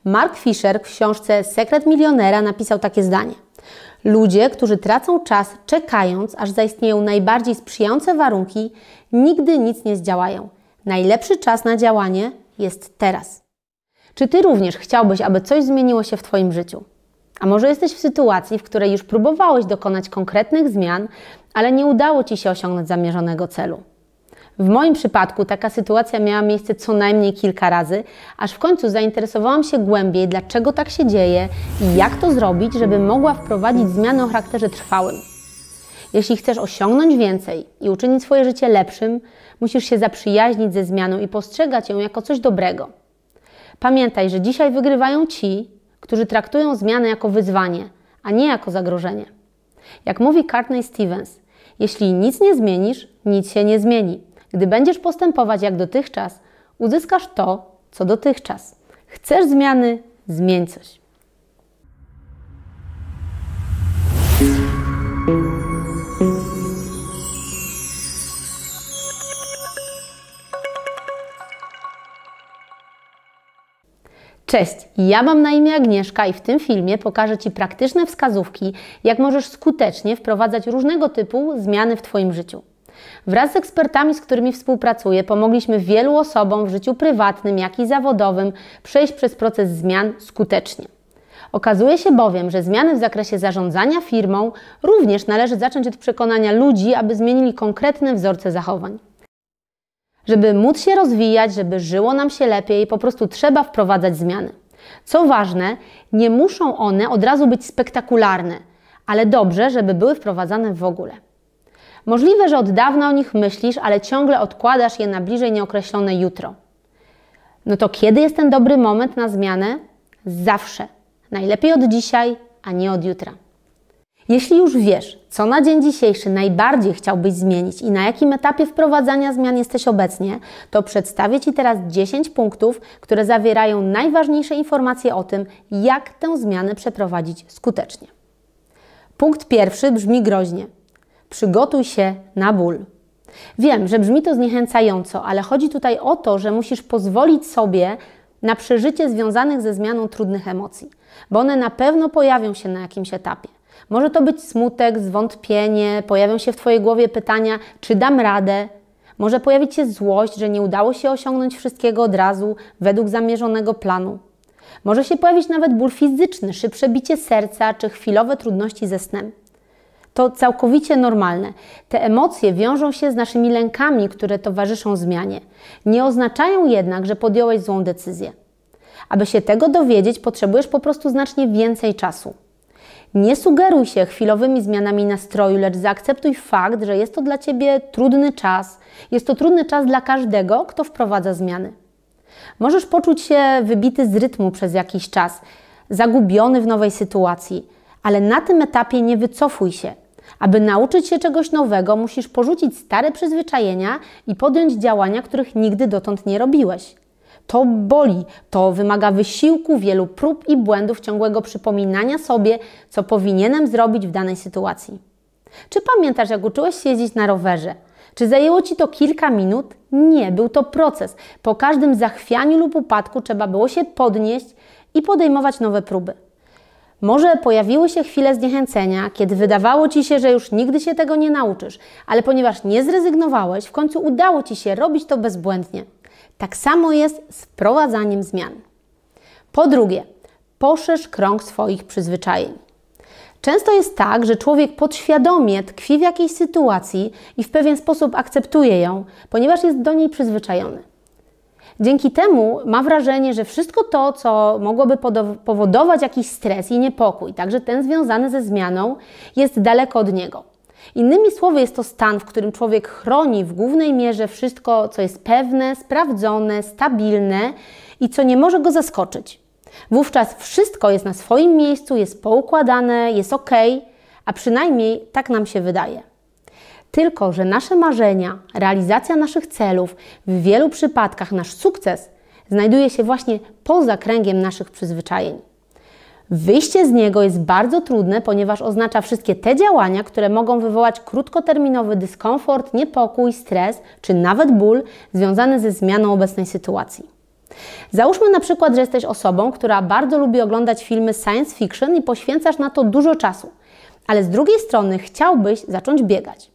Mark Fisher w książce Sekret milionera napisał takie zdanie. Ludzie, którzy tracą czas czekając, aż zaistnieją najbardziej sprzyjające warunki, nigdy nic nie zdziałają. Najlepszy czas na działanie jest teraz. Czy Ty również chciałbyś, aby coś zmieniło się w Twoim życiu? A może jesteś w sytuacji, w której już próbowałeś dokonać konkretnych zmian, ale nie udało Ci się osiągnąć zamierzonego celu? W moim przypadku taka sytuacja miała miejsce co najmniej kilka razy, aż w końcu zainteresowałam się głębiej, dlaczego tak się dzieje i jak to zrobić, żeby mogła wprowadzić zmiany o charakterze trwałym. Jeśli chcesz osiągnąć więcej i uczynić swoje życie lepszym, musisz się zaprzyjaźnić ze zmianą i postrzegać ją jako coś dobrego. Pamiętaj, że dzisiaj wygrywają ci, którzy traktują zmianę jako wyzwanie, a nie jako zagrożenie. Jak mówi Courtney Stevens, jeśli nic nie zmienisz, nic się nie zmieni. Gdy będziesz postępować jak dotychczas, uzyskasz to, co dotychczas. Chcesz zmiany? Zmień coś. Cześć, ja mam na imię Agnieszka i w tym filmie pokażę Ci praktyczne wskazówki, jak możesz skutecznie wprowadzać różnego typu zmiany w Twoim życiu. Wraz z ekspertami, z którymi współpracuję, pomogliśmy wielu osobom w życiu prywatnym, jak i zawodowym przejść przez proces zmian skutecznie. Okazuje się bowiem, że zmiany w zakresie zarządzania firmą również należy zacząć od przekonania ludzi, aby zmienili konkretne wzorce zachowań. Żeby móc się rozwijać, żeby żyło nam się lepiej, po prostu trzeba wprowadzać zmiany. Co ważne, nie muszą one od razu być spektakularne, ale dobrze, żeby były wprowadzane w ogóle. Możliwe, że od dawna o nich myślisz, ale ciągle odkładasz je na bliżej nieokreślone jutro. No to kiedy jest ten dobry moment na zmianę? Zawsze. Najlepiej od dzisiaj, a nie od jutra. Jeśli już wiesz, co na dzień dzisiejszy najbardziej chciałbyś zmienić i na jakim etapie wprowadzania zmian jesteś obecnie, to przedstawię Ci teraz 10 punktów, które zawierają najważniejsze informacje o tym, jak tę zmianę przeprowadzić skutecznie. Punkt pierwszy brzmi groźnie. Przygotuj się na ból. Wiem, że brzmi to zniechęcająco, ale chodzi tutaj o to, że musisz pozwolić sobie na przeżycie związanych ze zmianą trudnych emocji, bo one na pewno pojawią się na jakimś etapie. Może to być smutek, zwątpienie, pojawią się w Twojej głowie pytania, czy dam radę. Może pojawić się złość, że nie udało się osiągnąć wszystkiego od razu według zamierzonego planu. Może się pojawić nawet ból fizyczny, szybsze bicie serca czy chwilowe trudności ze snem. To całkowicie normalne. Te emocje wiążą się z naszymi lękami, które towarzyszą zmianie. Nie oznaczają jednak, że podjąłeś złą decyzję. Aby się tego dowiedzieć, potrzebujesz po prostu znacznie więcej czasu. Nie sugeruj się chwilowymi zmianami nastroju, lecz zaakceptuj fakt, że jest to dla Ciebie trudny czas. Jest to trudny czas dla każdego, kto wprowadza zmiany. Możesz poczuć się wybity z rytmu przez jakiś czas, zagubiony w nowej sytuacji, ale na tym etapie nie wycofuj się. Aby nauczyć się czegoś nowego, musisz porzucić stare przyzwyczajenia i podjąć działania, których nigdy dotąd nie robiłeś. To boli, to wymaga wysiłku, wielu prób i błędów, ciągłego przypominania sobie, co powinienem zrobić w danej sytuacji. Czy pamiętasz, jak uczyłeś się jeździć na rowerze? Czy zajęło Ci to kilka minut? Nie, był to proces. Po każdym zachwianiu lub upadku trzeba było się podnieść i podejmować nowe próby. Może pojawiły się chwile zniechęcenia, kiedy wydawało Ci się, że już nigdy się tego nie nauczysz, ale ponieważ nie zrezygnowałeś, w końcu udało Ci się robić to bezbłędnie. Tak samo jest z wprowadzaniem zmian. Po drugie, poszerz krąg swoich przyzwyczajeń. Często jest tak, że człowiek podświadomie tkwi w jakiejś sytuacji i w pewien sposób akceptuje ją, ponieważ jest do niej przyzwyczajony. Dzięki temu ma wrażenie, że wszystko to, co mogłoby powodować jakiś stres i niepokój, także ten związany ze zmianą, jest daleko od niego. Innymi słowy, jest to stan, w którym człowiek chroni w głównej mierze wszystko, co jest pewne, sprawdzone, stabilne i co nie może go zaskoczyć. Wówczas wszystko jest na swoim miejscu, jest poukładane, jest ok, a przynajmniej tak nam się wydaje. Tylko że nasze marzenia, realizacja naszych celów, w wielu przypadkach nasz sukces znajduje się właśnie poza kręgiem naszych przyzwyczajeń. Wyjście z niego jest bardzo trudne, ponieważ oznacza wszystkie te działania, które mogą wywołać krótkoterminowy dyskomfort, niepokój, stres czy nawet ból związany ze zmianą obecnej sytuacji. Załóżmy na przykład, że jesteś osobą, która bardzo lubi oglądać filmy science fiction i poświęcasz na to dużo czasu, ale z drugiej strony chciałbyś zacząć biegać.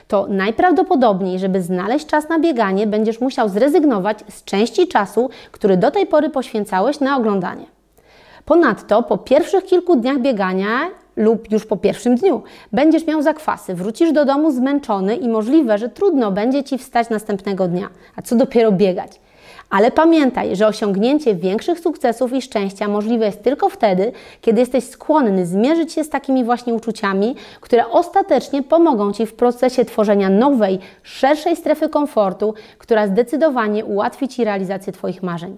To najprawdopodobniej, żeby znaleźć czas na bieganie, będziesz musiał zrezygnować z części czasu, który do tej pory poświęcałeś na oglądanie. Ponadto po pierwszych kilku dniach biegania lub już po pierwszym dniu będziesz miał zakwasy, wrócisz do domu zmęczony i możliwe, że trudno będzie Ci wstać następnego dnia, a co dopiero biegać. Ale pamiętaj, że osiągnięcie większych sukcesów i szczęścia możliwe jest tylko wtedy, kiedy jesteś skłonny zmierzyć się z takimi właśnie uczuciami, które ostatecznie pomogą Ci w procesie tworzenia nowej, szerszej strefy komfortu, która zdecydowanie ułatwi Ci realizację Twoich marzeń.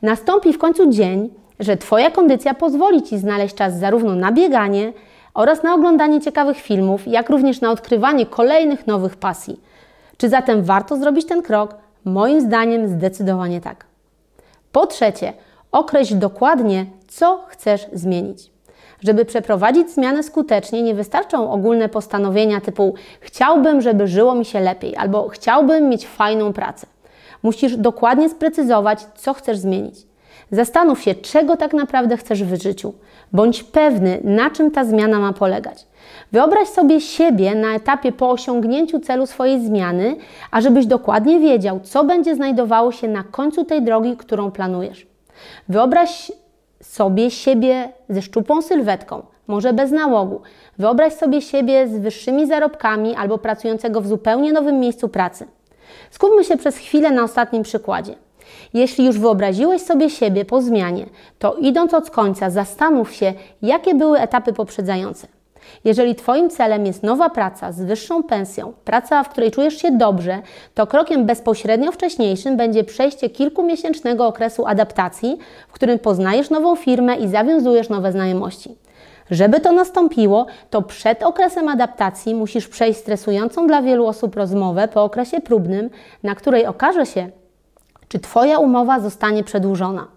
Nastąpi w końcu dzień, że Twoja kondycja pozwoli Ci znaleźć czas zarówno na bieganie oraz na oglądanie ciekawych filmów, jak również na odkrywanie kolejnych nowych pasji. Czy zatem warto zrobić ten krok? Moim zdaniem zdecydowanie tak. Po trzecie, określ dokładnie, co chcesz zmienić. Żeby przeprowadzić zmianę skutecznie, nie wystarczą ogólne postanowienia typu chciałbym, żeby żyło mi się lepiej albo chciałbym mieć fajną pracę. Musisz dokładnie sprecyzować, co chcesz zmienić. Zastanów się, czego tak naprawdę chcesz w życiu. Bądź pewny, na czym ta zmiana ma polegać. Wyobraź sobie siebie na etapie po osiągnięciu celu swojej zmiany, a żebyś dokładnie wiedział, co będzie znajdowało się na końcu tej drogi, którą planujesz. Wyobraź sobie siebie ze szczupłą sylwetką, może bez nałogu. Wyobraź sobie siebie z wyższymi zarobkami albo pracującego w zupełnie nowym miejscu pracy. Skupmy się przez chwilę na ostatnim przykładzie. Jeśli już wyobraziłeś sobie siebie po zmianie, to idąc od końca zastanów się, jakie były etapy poprzedzające. Jeżeli Twoim celem jest nowa praca z wyższą pensją, praca, w której czujesz się dobrze, to krokiem bezpośrednio wcześniejszym będzie przejście kilkumiesięcznego okresu adaptacji, w którym poznajesz nową firmę i zawiązujesz nowe znajomości. Żeby to nastąpiło, to przed okresem adaptacji musisz przejść stresującą dla wielu osób rozmowę po okresie próbnym, na której okaże się, czy Twoja umowa zostanie przedłużona.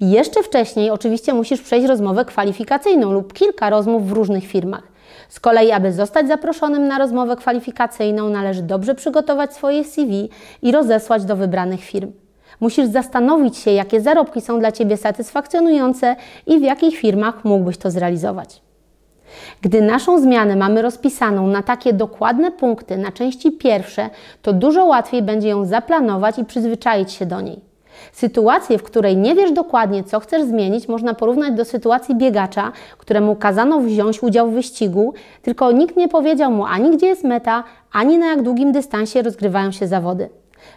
I jeszcze wcześniej oczywiście musisz przejść rozmowę kwalifikacyjną lub kilka rozmów w różnych firmach. Z kolei, aby zostać zaproszonym na rozmowę kwalifikacyjną, należy dobrze przygotować swoje CV i rozesłać do wybranych firm. Musisz zastanowić się, jakie zarobki są dla Ciebie satysfakcjonujące i w jakich firmach mógłbyś to zrealizować. Gdy naszą zmianę mamy rozpisaną na takie dokładne punkty, na części pierwsze, to dużo łatwiej będzie ją zaplanować i przyzwyczaić się do niej. Sytuację, w której nie wiesz dokładnie, co chcesz zmienić, można porównać do sytuacji biegacza, któremu kazano wziąć udział w wyścigu, tylko nikt nie powiedział mu ani gdzie jest meta, ani na jak długim dystansie rozgrywają się zawody.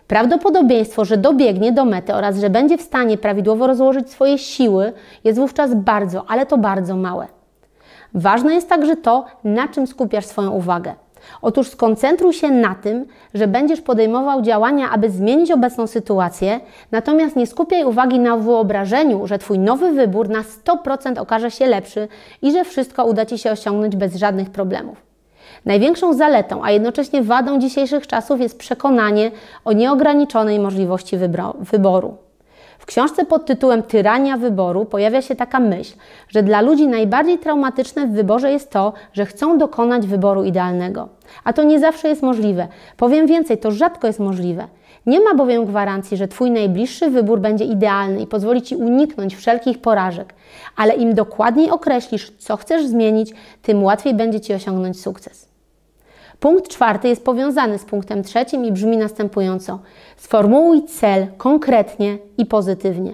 Prawdopodobieństwo, że dobiegnie do mety oraz że będzie w stanie prawidłowo rozłożyć swoje siły, jest wówczas bardzo, ale to bardzo małe. Ważne jest także to, na czym skupiasz swoją uwagę. Otóż skoncentruj się na tym, że będziesz podejmował działania, aby zmienić obecną sytuację, natomiast nie skupiaj uwagi na wyobrażeniu, że Twój nowy wybór na 100% okaże się lepszy i że wszystko uda Ci się osiągnąć bez żadnych problemów. Największą zaletą, a jednocześnie wadą dzisiejszych czasów jest przekonanie o nieograniczonej możliwości wyboru. W książce pod tytułem Tyrania wyboru pojawia się taka myśl, że dla ludzi najbardziej traumatyczne w wyborze jest to, że chcą dokonać wyboru idealnego. A to nie zawsze jest możliwe. Powiem więcej, to rzadko jest możliwe. Nie ma bowiem gwarancji, że Twój najbliższy wybór będzie idealny i pozwoli Ci uniknąć wszelkich porażek. Ale im dokładniej określisz, co chcesz zmienić, tym łatwiej będzie Ci osiągnąć sukces. Punkt czwarty jest powiązany z punktem trzecim i brzmi następująco. Sformułuj cel konkretnie i pozytywnie.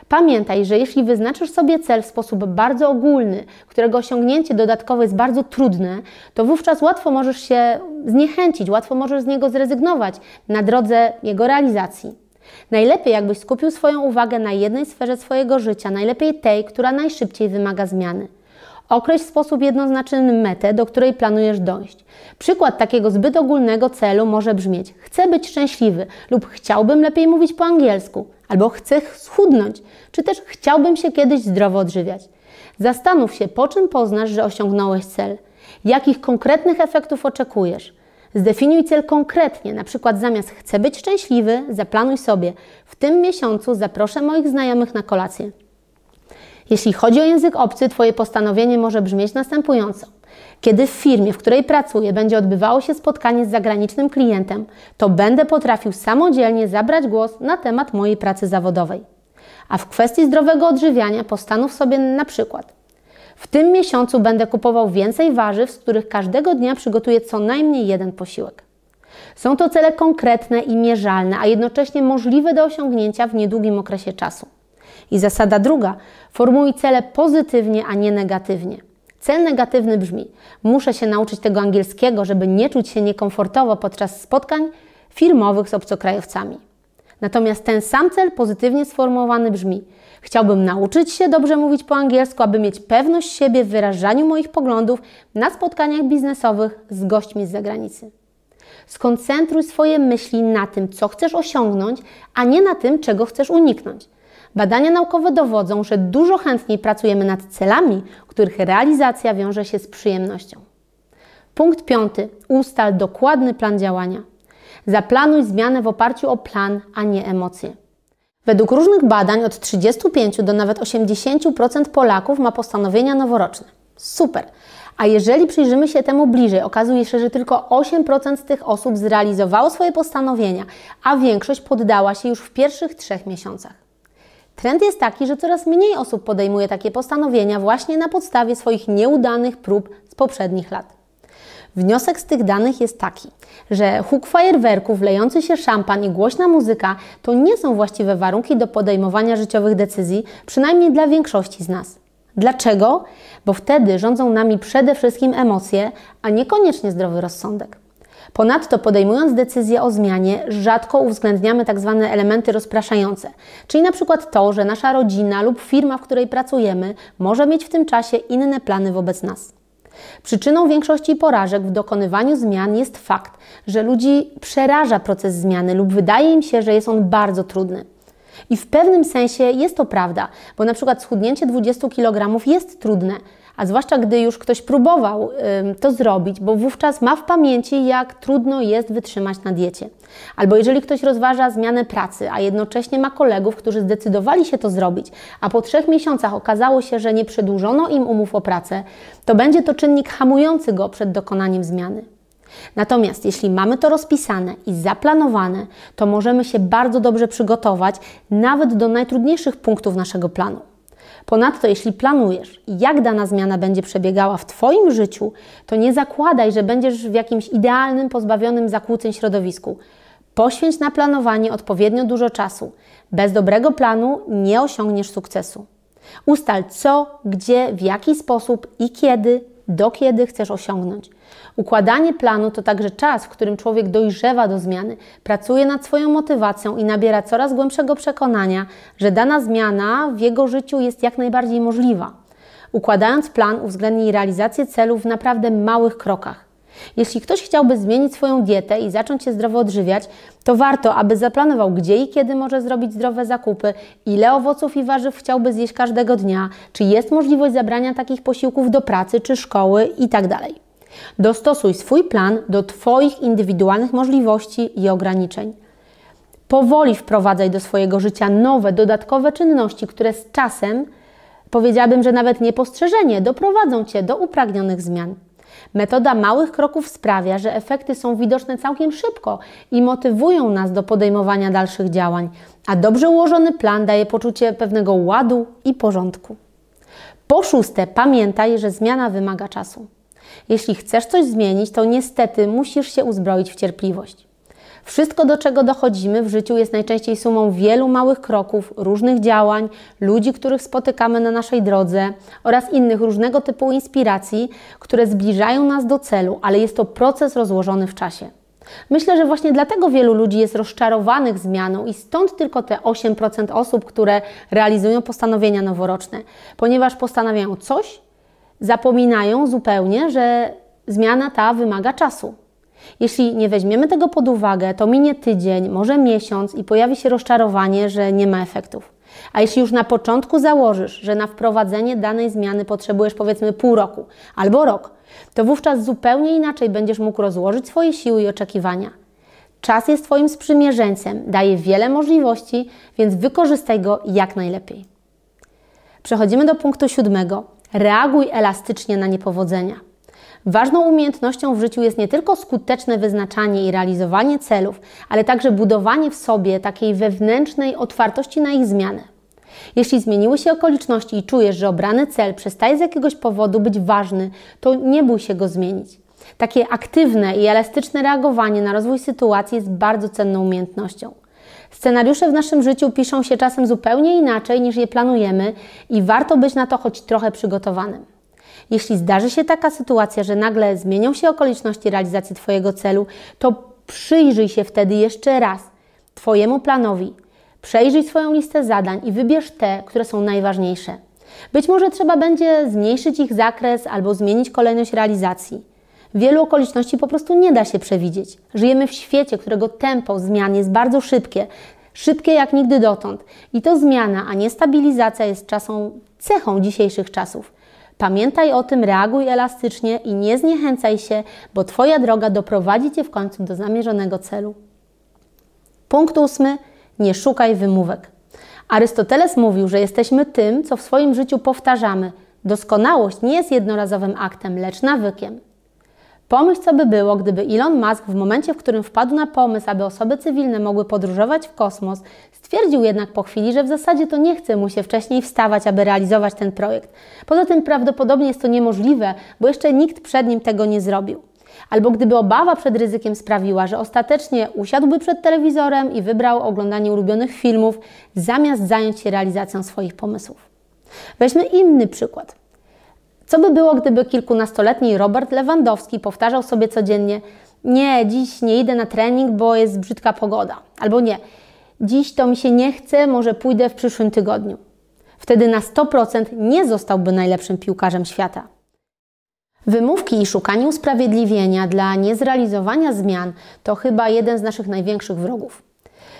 Pamiętaj, że jeśli wyznaczysz sobie cel w sposób bardzo ogólny, którego osiągnięcie dodatkowo jest bardzo trudne, to wówczas łatwo możesz się zniechęcić, łatwo możesz z niego zrezygnować na drodze jego realizacji. Najlepiej, jakbyś skupił swoją uwagę na jednej sferze swojego życia, najlepiej tej, która najszybciej wymaga zmiany. Określ w sposób jednoznaczny metę, do której planujesz dojść. Przykład takiego zbyt ogólnego celu może brzmieć: chcę być szczęśliwy lub chciałbym lepiej mówić po angielsku, albo chcę schudnąć, czy też chciałbym się kiedyś zdrowo odżywiać. Zastanów się, po czym poznasz, że osiągnąłeś cel. Jakich konkretnych efektów oczekujesz? Zdefiniuj cel konkretnie, na przykład zamiast chcę być szczęśliwy, zaplanuj sobie: w tym miesiącu zaproszę moich znajomych na kolację. Jeśli chodzi o język obcy, Twoje postanowienie może brzmieć następująco. Kiedy w firmie, w której pracuję, będzie odbywało się spotkanie z zagranicznym klientem, to będę potrafił samodzielnie zabrać głos na temat mojej pracy zawodowej. A w kwestii zdrowego odżywiania postanów sobie na przykład: w tym miesiącu będę kupował więcej warzyw, z których każdego dnia przygotuję co najmniej jeden posiłek. Są to cele konkretne i mierzalne, a jednocześnie możliwe do osiągnięcia w niedługim okresie czasu. I zasada druga: formułuj cele pozytywnie, a nie negatywnie. Cel negatywny brzmi: muszę się nauczyć tego angielskiego, żeby nie czuć się niekomfortowo podczas spotkań firmowych z obcokrajowcami. Natomiast ten sam cel pozytywnie sformułowany brzmi: chciałbym nauczyć się dobrze mówić po angielsku, aby mieć pewność siebie w wyrażaniu moich poglądów na spotkaniach biznesowych z gośćmi z zagranicy. Skoncentruj swoje myśli na tym, co chcesz osiągnąć, a nie na tym, czego chcesz uniknąć. Badania naukowe dowodzą, że dużo chętniej pracujemy nad celami, których realizacja wiąże się z przyjemnością. Punkt 5. Ustal dokładny plan działania. Zaplanuj zmianę w oparciu o plan, a nie emocje. Według różnych badań od 35 do nawet 80% Polaków ma postanowienia noworoczne. Super! A jeżeli przyjrzymy się temu bliżej, okazuje się, że tylko 8% z tych osób zrealizowało swoje postanowienia, a większość poddała się już w pierwszych 3 miesiącach. Trend jest taki, że coraz mniej osób podejmuje takie postanowienia właśnie na podstawie swoich nieudanych prób z poprzednich lat. Wniosek z tych danych jest taki, że huk fajerwerków, lejący się szampan i głośna muzyka to nie są właściwe warunki do podejmowania życiowych decyzji, przynajmniej dla większości z nas. Dlaczego? Bo wtedy rządzą nami przede wszystkim emocje, a niekoniecznie zdrowy rozsądek. Ponadto podejmując decyzję o zmianie, rzadko uwzględniamy tzw. elementy rozpraszające, czyli na przykład to, że nasza rodzina lub firma, w której pracujemy, może mieć w tym czasie inne plany wobec nas. Przyczyną większości porażek w dokonywaniu zmian jest fakt, że ludzi przeraża proces zmiany lub wydaje im się, że jest on bardzo trudny. I w pewnym sensie jest to prawda, bo na przykład schudnięcie 20 kg jest trudne, a zwłaszcza gdy już ktoś próbował to zrobić, bo wówczas ma w pamięci, jak trudno jest wytrzymać na diecie. Albo jeżeli ktoś rozważa zmianę pracy, a jednocześnie ma kolegów, którzy zdecydowali się to zrobić, a po 3 miesiącach okazało się, że nie przedłużono im umów o pracę, to będzie to czynnik hamujący go przed dokonaniem zmiany. Natomiast jeśli mamy to rozpisane i zaplanowane, to możemy się bardzo dobrze przygotować nawet do najtrudniejszych punktów naszego planu. Ponadto, jeśli planujesz, jak dana zmiana będzie przebiegała w Twoim życiu, to nie zakładaj, że będziesz w jakimś idealnym, pozbawionym zakłóceń środowisku. Poświęć na planowanie odpowiednio dużo czasu. Bez dobrego planu nie osiągniesz sukcesu. Ustal co, gdzie, w jaki sposób i kiedy, do kiedy chcesz osiągnąć. Układanie planu to także czas, w którym człowiek dojrzewa do zmiany, pracuje nad swoją motywacją i nabiera coraz głębszego przekonania, że dana zmiana w jego życiu jest jak najbardziej możliwa. Układając plan, uwzględnij realizację celów w naprawdę małych krokach. Jeśli ktoś chciałby zmienić swoją dietę i zacząć się zdrowo odżywiać, to warto, aby zaplanował, gdzie i kiedy może zrobić zdrowe zakupy, ile owoców i warzyw chciałby zjeść każdego dnia, czy jest możliwość zabrania takich posiłków do pracy czy szkoły itd. Dostosuj swój plan do Twoich indywidualnych możliwości i ograniczeń. Powoli wprowadzaj do swojego życia nowe, dodatkowe czynności, które z czasem, powiedziałabym, że nawet niepostrzeżenie, doprowadzą Cię do upragnionych zmian. Metoda małych kroków sprawia, że efekty są widoczne całkiem szybko i motywują nas do podejmowania dalszych działań, a dobrze ułożony plan daje poczucie pewnego ładu i porządku. Po 6, pamiętaj, że zmiana wymaga czasu. Jeśli chcesz coś zmienić, to niestety musisz się uzbroić w cierpliwość. Wszystko, do czego dochodzimy w życiu, jest najczęściej sumą wielu małych kroków, różnych działań, ludzi, których spotykamy na naszej drodze oraz innych różnego typu inspiracji, które zbliżają nas do celu, ale jest to proces rozłożony w czasie. Myślę, że właśnie dlatego wielu ludzi jest rozczarowanych zmianą i stąd tylko te 8% osób, które realizują postanowienia noworoczne, ponieważ postanawiają coś, zapominają zupełnie, że zmiana ta wymaga czasu. Jeśli nie weźmiemy tego pod uwagę, to minie tydzień, może miesiąc i pojawi się rozczarowanie, że nie ma efektów. A jeśli już na początku założysz, że na wprowadzenie danej zmiany potrzebujesz powiedzmy pół roku albo rok, to wówczas zupełnie inaczej będziesz mógł rozłożyć swoje siły i oczekiwania. Czas jest Twoim sprzymierzeńcem, daje wiele możliwości, więc wykorzystaj go jak najlepiej. Przechodzimy do punktu 7. Reaguj elastycznie na niepowodzenia. Ważną umiejętnością w życiu jest nie tylko skuteczne wyznaczanie i realizowanie celów, ale także budowanie w sobie takiej wewnętrznej otwartości na ich zmianę. Jeśli zmieniły się okoliczności i czujesz, że obrany cel przestaje z jakiegoś powodu być ważny, to nie bój się go zmienić. Takie aktywne i elastyczne reagowanie na rozwój sytuacji jest bardzo cenną umiejętnością. Scenariusze w naszym życiu piszą się czasem zupełnie inaczej niż je planujemy i warto być na to choć trochę przygotowanym. Jeśli zdarzy się taka sytuacja, że nagle zmienią się okoliczności realizacji Twojego celu, to przyjrzyj się wtedy jeszcze raz Twojemu planowi. Przejrzyj swoją listę zadań i wybierz te, które są najważniejsze. Być może trzeba będzie zmniejszyć ich zakres albo zmienić kolejność realizacji. Wielu okoliczności po prostu nie da się przewidzieć. Żyjemy w świecie, którego tempo zmian jest bardzo szybkie jak nigdy dotąd. I to zmiana, a nie stabilizacja jest cechą dzisiejszych czasów. Pamiętaj o tym, reaguj elastycznie i nie zniechęcaj się, bo Twoja droga doprowadzi Cię w końcu do zamierzonego celu. Punkt 8. Nie szukaj wymówek. Arystoteles mówił, że jesteśmy tym, co w swoim życiu powtarzamy. Doskonałość nie jest jednorazowym aktem, lecz nawykiem. Pomyśl, co by było, gdyby Elon Musk w momencie, w którym wpadł na pomysł, aby osoby cywilne mogły podróżować w kosmos, stwierdził jednak po chwili, że w zasadzie to nie chce mu się wcześniej wstawać, aby realizować ten projekt. Poza tym prawdopodobnie jest to niemożliwe, bo jeszcze nikt przed nim tego nie zrobił. Albo gdyby obawa przed ryzykiem sprawiła, że ostatecznie usiadłby przed telewizorem i wybrał oglądanie ulubionych filmów, zamiast zająć się realizacją swoich pomysłów. Weźmy inny przykład. Co by było, gdyby kilkunastoletni Robert Lewandowski powtarzał sobie codziennie: nie, dziś nie idę na trening, bo jest brzydka pogoda. Albo nie, dziś to mi się nie chce, może pójdę w przyszłym tygodniu. Wtedy na 100% nie zostałby najlepszym piłkarzem świata. Wymówki i szukanie usprawiedliwienia dla niezrealizowania zmian to chyba jeden z naszych największych wrogów.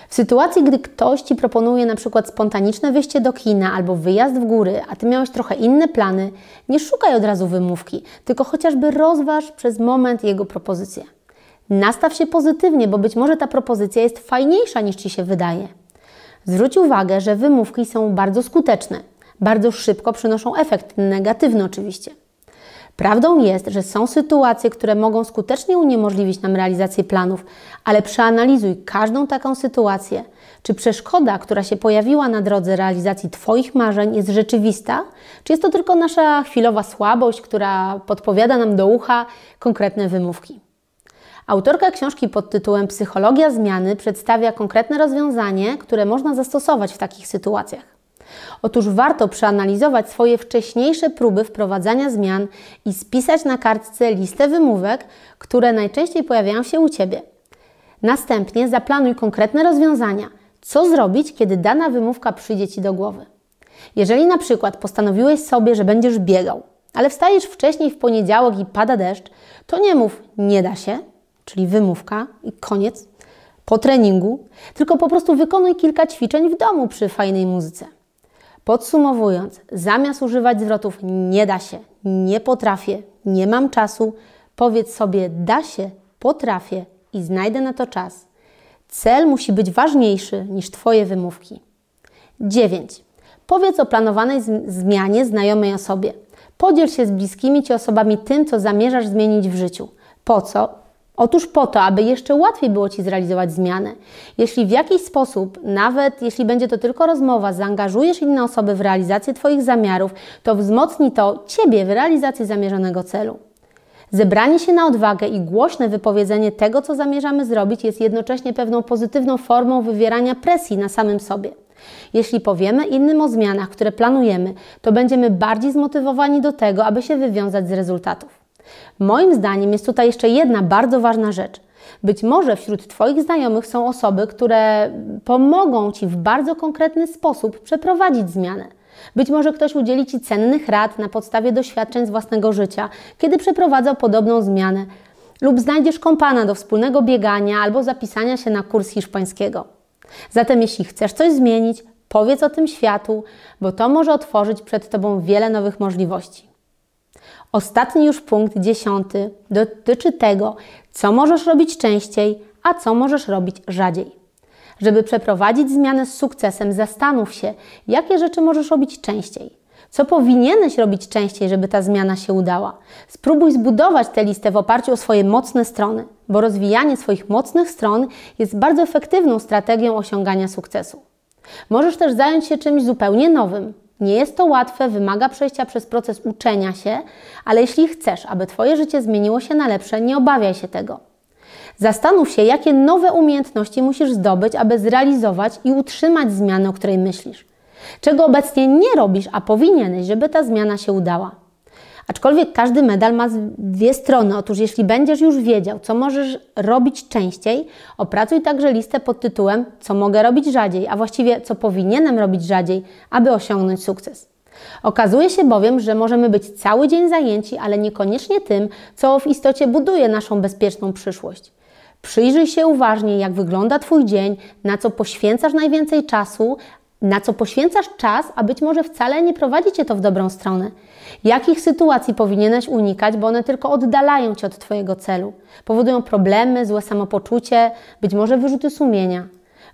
W sytuacji, gdy ktoś Ci proponuje na przykład spontaniczne wyjście do kina albo wyjazd w góry, a Ty miałeś trochę inne plany, nie szukaj od razu wymówki, tylko chociażby rozważ przez moment jego propozycję. Nastaw się pozytywnie, bo być może ta propozycja jest fajniejsza niż Ci się wydaje. Zwróć uwagę, że wymówki są bardzo skuteczne, bardzo szybko przynoszą efekt, negatywny oczywiście. Prawdą jest, że są sytuacje, które mogą skutecznie uniemożliwić nam realizację planów, ale przeanalizuj każdą taką sytuację. Czy przeszkoda, która się pojawiła na drodze realizacji Twoich marzeń, jest rzeczywista? Czy jest to tylko nasza chwilowa słabość, która podpowiada nam do ucha konkretne wymówki? Autorka książki pod tytułem Psychologia zmiany przedstawia konkretne rozwiązanie, które można zastosować w takich sytuacjach. Otóż warto przeanalizować swoje wcześniejsze próby wprowadzania zmian i spisać na kartce listę wymówek, które najczęściej pojawiają się u Ciebie. Następnie zaplanuj konkretne rozwiązania. Co zrobić, kiedy dana wymówka przyjdzie Ci do głowy? Jeżeli na przykład postanowiłeś sobie, że będziesz biegał, ale wstajesz wcześniej w poniedziałek i pada deszcz, to nie mów nie da się, czyli wymówka i koniec, po treningu, tylko po prostu wykonuj kilka ćwiczeń w domu przy fajnej muzyce. Podsumowując, zamiast używać zwrotów nie da się, nie potrafię, nie mam czasu, powiedz sobie da się, potrafię i znajdę na to czas. Cel musi być ważniejszy niż Twoje wymówki. 9. Powiedz o planowanej zmianie znajomej osobie. Podziel się z bliskimi Ci osobami tym, co zamierzasz zmienić w życiu. Po co? Otóż po to, aby jeszcze łatwiej było Ci zrealizować zmianę. Jeśli w jakiś sposób, nawet jeśli będzie to tylko rozmowa, zaangażujesz inne osoby w realizację Twoich zamiarów, to wzmocni to Ciebie w realizacji zamierzonego celu. Zebranie się na odwagę i głośne wypowiedzenie tego, co zamierzamy zrobić, jest jednocześnie pewną pozytywną formą wywierania presji na samym sobie. Jeśli powiemy innym o zmianach, które planujemy, to będziemy bardziej zmotywowani do tego, aby się wywiązać z rezultatów. Moim zdaniem jest tutaj jeszcze jedna bardzo ważna rzecz. Być może wśród Twoich znajomych są osoby, które pomogą Ci w bardzo konkretny sposób przeprowadzić zmianę. Być może ktoś udzieli Ci cennych rad na podstawie doświadczeń z własnego życia, kiedy przeprowadzał podobną zmianę, lub znajdziesz kompana do wspólnego biegania albo zapisania się na kurs hiszpańskiego. Zatem jeśli chcesz coś zmienić, powiedz o tym światu, bo to może otworzyć przed Tobą wiele nowych możliwości. Ostatni już punkt, 10, dotyczy tego, co możesz robić częściej, a co możesz robić rzadziej. Żeby przeprowadzić zmianę z sukcesem, zastanów się, jakie rzeczy możesz robić częściej. Co powinieneś robić częściej, żeby ta zmiana się udała? Spróbuj zbudować tę listę w oparciu o swoje mocne strony, bo rozwijanie swoich mocnych stron jest bardzo efektywną strategią osiągania sukcesu. Możesz też zająć się czymś zupełnie nowym. Nie jest to łatwe, wymaga przejścia przez proces uczenia się, ale jeśli chcesz, aby Twoje życie zmieniło się na lepsze, nie obawiaj się tego. Zastanów się, jakie nowe umiejętności musisz zdobyć, aby zrealizować i utrzymać zmianę, o której myślisz. Czego obecnie nie robisz, a powinieneś, żeby ta zmiana się udała. Aczkolwiek każdy medal ma dwie strony. Otóż jeśli będziesz już wiedział, co możesz robić częściej, opracuj także listę pod tytułem co mogę robić rzadziej, a właściwie co powinienem robić rzadziej, aby osiągnąć sukces. Okazuje się bowiem, że możemy być cały dzień zajęci, ale niekoniecznie tym, co w istocie buduje naszą bezpieczną przyszłość. Przyjrzyj się uważnie, jak wygląda Twój dzień, na co poświęcasz najwięcej czasu, na co poświęcasz czas, a być może wcale nie prowadzi Cię to w dobrą stronę. Jakich sytuacji powinieneś unikać, bo one tylko oddalają Cię od Twojego celu. Powodują problemy, złe samopoczucie, być może wyrzuty sumienia.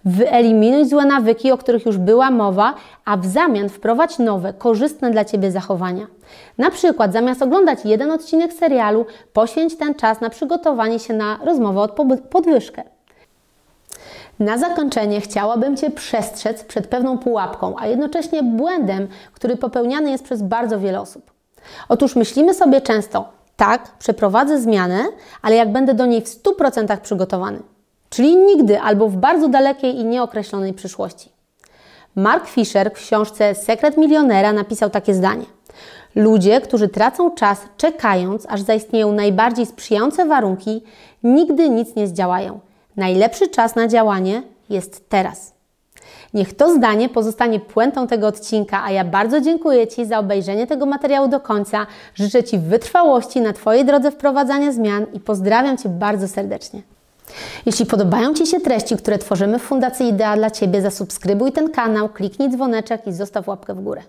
Wyeliminuj złe nawyki, o których już była mowa, a w zamian wprowadź nowe, korzystne dla Ciebie zachowania. Na przykład zamiast oglądać jeden odcinek serialu, poświęć ten czas na przygotowanie się na rozmowę o podwyżkę. Na zakończenie chciałabym Cię przestrzec przed pewną pułapką, a jednocześnie błędem, który popełniany jest przez bardzo wiele osób. Otóż myślimy sobie często, tak, przeprowadzę zmianę, ale jak będę do niej w 100% przygotowany. Czyli nigdy albo w bardzo dalekiej i nieokreślonej przyszłości. Mark Fisher w książce Sekret milionera napisał takie zdanie. Ludzie, którzy tracą czas czekając, aż zaistnieją najbardziej sprzyjające warunki, nigdy nic nie zdziałają. Najlepszy czas na działanie jest teraz. Niech to zdanie pozostanie puentą tego odcinka, a ja bardzo dziękuję Ci za obejrzenie tego materiału do końca. Życzę Ci wytrwałości na Twojej drodze wprowadzania zmian i pozdrawiam Cię bardzo serdecznie. Jeśli podobają Ci się treści, które tworzymy w Fundacji Idea dla Ciebie, zasubskrybuj ten kanał, kliknij dzwoneczek i zostaw łapkę w górę.